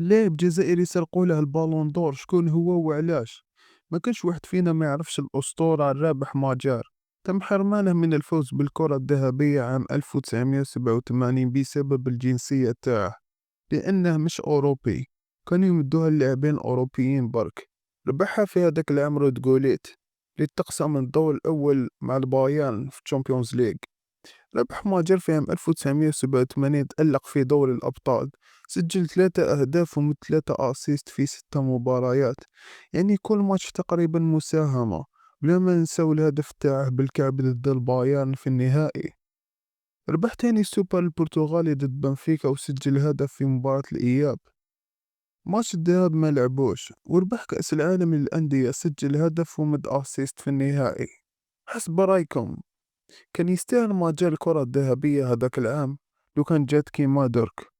لاعب جزائري سرقوا له البالون دور، شكون هو وعلاش؟ ما كانش واحد فينا ما يعرفش الأسطورة الرابح ماجار. تم حرمانه من الفوز بالكرة الذهبية عام 1987 بسبب الجنسية تاعه، لأنه مش أوروبي، كانوا يمدوها اللاعبين الأوروبيين برك. ربحها في هذاك العام رود جوليت، اللي تقسم من الدور الأول مع البايرن في تشامبيونز ليج. ربح ماجر في عام 1987، تألق في دوري الأبطال، سجل 3 أهداف و3 أسيست في 6 مباريات، يعني كل ماتش تقريبا مساهمة. بلا ما نساو الهدف تاعه بالكعب ضد البايرن في النهائي. ربح تاني السوبر البرتغالي ضد بنفيكا وسجل هدف في مباراة الإياب. ماتش الذهاب ما لعبوش. وربح كأس العالم للأندية، سجل هدف ومد أسيست في النهائي. حسب رأيكم، كان يستاهل ما جا الكرة الذهبية هذاك العام لو كان جات كيما درك؟